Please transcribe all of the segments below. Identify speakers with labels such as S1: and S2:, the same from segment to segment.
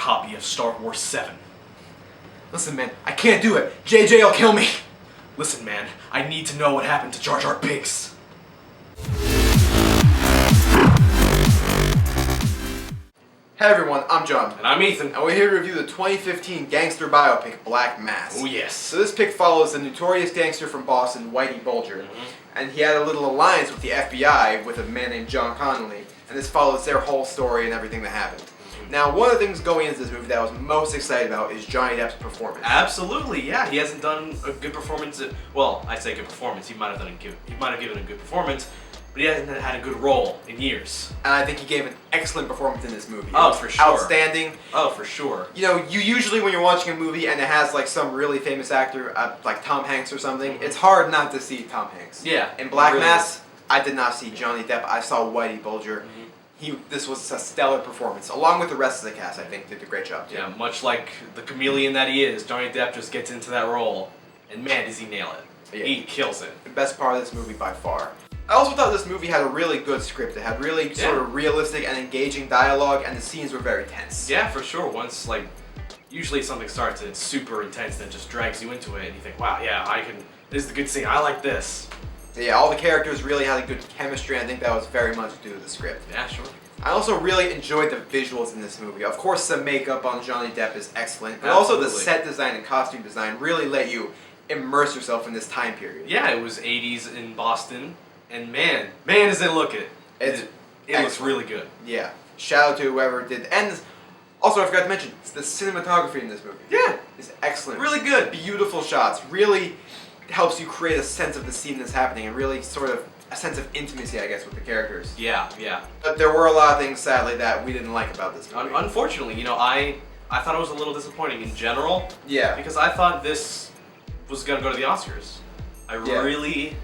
S1: copy of Star Wars 7.
S2: Listen, man, I can't do it. JJ will kill me.
S1: Listen, man, I need to know what happened to Jar Jar Binks.
S2: Hey everyone, I'm John.
S1: And I'm Ethan.
S2: And we're here to review the 2015 gangster biopic, Black Mass.
S1: Oh yes.
S2: So this pick follows the notorious gangster from Boston, Whitey Bulger. And he had a little alliance with the FBI with a man named John Connolly. And this follows their whole story and everything that happened. Now, one of the things going into this movie that I was most excited about is Johnny Depp's performance.
S1: Absolutely, yeah. He hasn't done a good performance. Well, I say good performance. He might have given a good performance, but he hasn't had a good role in years.
S2: And I think he gave an excellent performance in this movie.
S1: Oh, for sure.
S2: Outstanding.
S1: Oh, for sure.
S2: You know, you usually when you're watching a movie and it has like some really famous actor, like Tom Hanks or something, it's hard not to see Tom Hanks.
S1: Yeah.
S2: In Black
S1: really
S2: Mass,
S1: is.
S2: I did not see Johnny Depp. I saw Whitey Bulger. This was a stellar performance, along with the rest of the cast. I think did a great job too.
S1: Yeah, much like the chameleon that he is, Johnny Depp just gets into that role, and man, does he nail it.
S2: Yeah.
S1: He kills it.
S2: The best part of this movie by far. I also thought this movie had a really good script. It had really sort of realistic and engaging dialogue, and the scenes were very tense.
S1: Yeah, for sure. Once, usually something starts and it's super intense and it just drags you into it, and you think, wow, yeah, this is a good scene, I like this.
S2: Yeah, all the characters really had a good chemistry, and I think that was very much due to the script.
S1: Yeah, sure.
S2: I also really enjoyed the visuals in this movie. Of course, the makeup on Johnny Depp is excellent, but also the set design and costume design really let you immerse yourself in this time period.
S1: Yeah, it was 80s in Boston, and man does it look it. It looks really good.
S2: Yeah. Shout out to whoever did. And also, I forgot to mention, the cinematography in this movie.
S1: Yeah.
S2: Is excellent.
S1: Really good.
S2: Beautiful shots. Really helps you create a sense of the scene that's happening and really sort of a sense of intimacy, I guess, with the characters.
S1: Yeah, yeah.
S2: But there were a lot of things, sadly, that we didn't like about this movie.
S1: Unfortunately, I thought it was a little disappointing in general.
S2: Yeah.
S1: Because I thought this was going to go to the Oscars. I really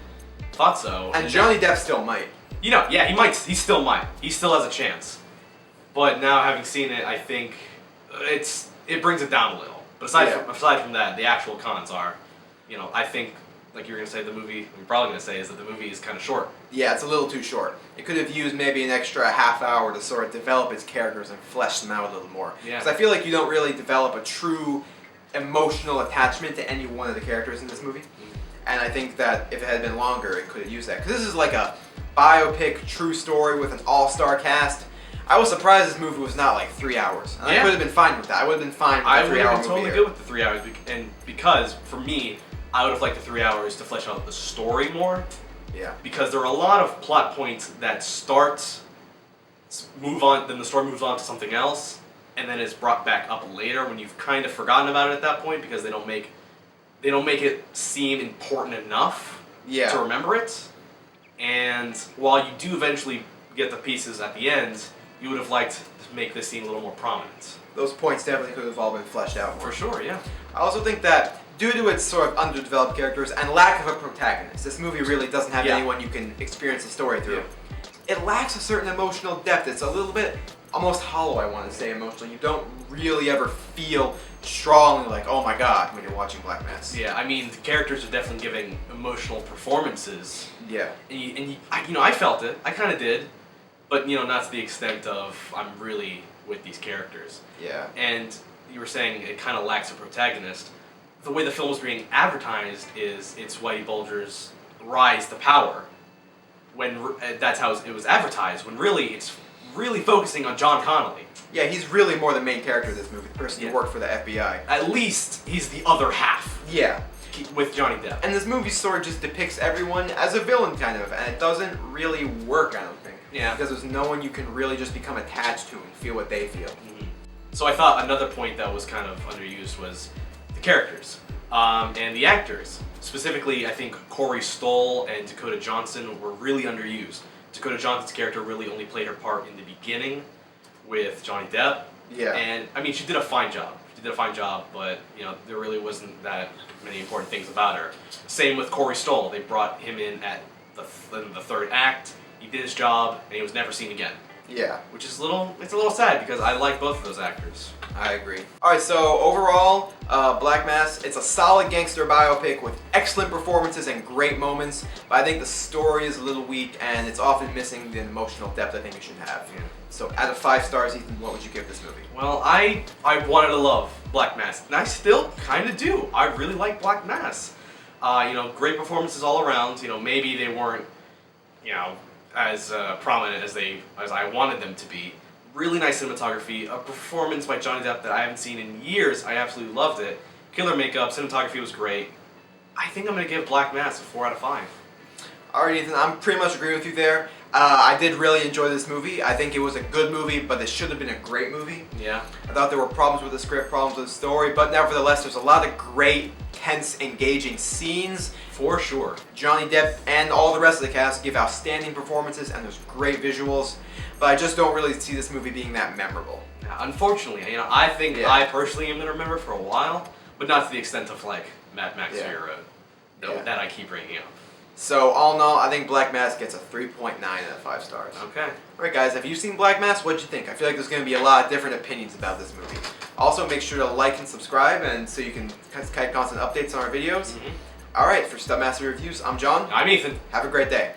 S1: thought so.
S2: And Johnny Depp still might.
S1: Yeah, he might. He still might. He still has a chance. But now, having seen it, I think it brings it down a little. But aside from that, the actual cons are, I think, like you were going to say, I'm probably going to say, is that the movie is kind of short.
S2: Yeah, it's a little too short. It could have used maybe an extra half hour to sort of develop its characters and flesh them out a little more.
S1: Yeah.
S2: Because I feel like you don't really develop a true emotional attachment to any one of the characters in this movie. And I think that if it had been longer, it could have used that. Because this is like a biopic, true story with an all-star cast. I was surprised this movie was not like 3 hours. And I could have been fine with that. I would have been fine with a 3 hour movie.
S1: I would have been totally good with the 3 hours. And because, for me, I would have liked the 3 hours to flesh out the story more.
S2: Yeah.
S1: Because there are a lot of plot points that then the story moves on to something else, and then it's brought back up later when you've kind of forgotten about it at that point because they don't make it seem important enough to remember it. And while you do eventually get the pieces at the end, you would have liked to make this scene a little more prominent.
S2: Those points definitely could have all been fleshed out more.
S1: For sure, yeah.
S2: I also think that due to its sort of underdeveloped characters and lack of a protagonist, this movie really doesn't have anyone you can experience the story through. It lacks a certain emotional depth. It's a little bit almost hollow, I want to say, emotionally. You don't really ever feel strongly like, oh my god, when you're watching Black Mass.
S1: Yeah, I mean, the characters are definitely giving emotional performances.
S2: Yeah.
S1: And I felt it. I kind of did. But, not to the extent of I'm really with these characters.
S2: Yeah.
S1: And you were saying it kind of lacks a protagonist. The way the film was being advertised is it's Whitey Bulger's rise to power. When that's how it was advertised. When really it's really focusing on John Connolly.
S2: Yeah, he's really more the main character of this movie, the person who worked for the FBI.
S1: At least he's the other half.
S2: Yeah.
S1: With Johnny Depp.
S2: And this movie sort of just depicts everyone as a villain, kind of, and it doesn't really work, I don't think.
S1: Yeah.
S2: Because there's no one you can really just become attached to and feel what they feel.
S1: So I thought another point that was kind of underused was the characters and the actors. Specifically, I think Corey Stoll and Dakota Johnson were really underused. Dakota Johnson's character really only played her part in the beginning with Johnny Depp.
S2: Yeah.
S1: And, I mean, she did a fine job. But, there really wasn't that many important things about her. Same with Corey Stoll. They brought him in at the third act. He did his job, and he was never seen again.
S2: Yeah.
S1: Which is it's a little sad because I like both of those actors.
S2: I agree. Alright, so overall, Black Mass, it's a solid gangster biopic with excellent performances and great moments, but I think the story is a little weak and it's often missing the emotional depth I think it should have.
S1: Yeah.
S2: So out of 5 stars, Ethan, what would you give this movie?
S1: Well, I wanted to love Black Mass, and I still kind of do. I really like Black Mass. Great performances all around. Maybe they weren't, as prominent as I wanted them to be. Really nice cinematography, a performance by Johnny Depp that I haven't seen in years. I absolutely loved it. Killer makeup, cinematography was great. I think I'm going to give Black Mass a 4 out of 5.
S2: Alright, Ethan, I'm pretty much agreeing with you there. I did really enjoy this movie. I think it was a good movie, but it should have been a great movie.
S1: Yeah.
S2: I thought there were problems with the script, problems with the story, but nevertheless, there's a lot of great, tense, engaging scenes.
S1: For sure.
S2: Johnny Depp and all the rest of the cast give outstanding performances, and there's great visuals, but I just don't really see this movie being that memorable.
S1: Yeah, unfortunately, I think I personally am going to remember for a while, but not to the extent of Mad Max Fury Road that I keep bringing up.
S2: So, all in all, I think Black Mass gets a 3.9 out of 5 stars.
S1: Okay.
S2: Alright guys, have you seen Black Mass? What'd you think? I feel like there's going to be a lot of different opinions about this movie. Also, make sure to like and subscribe and so you can get constant updates on our videos. Alright, for Stub Master Reviews, I'm John.
S1: I'm Ethan.
S2: Have a great day.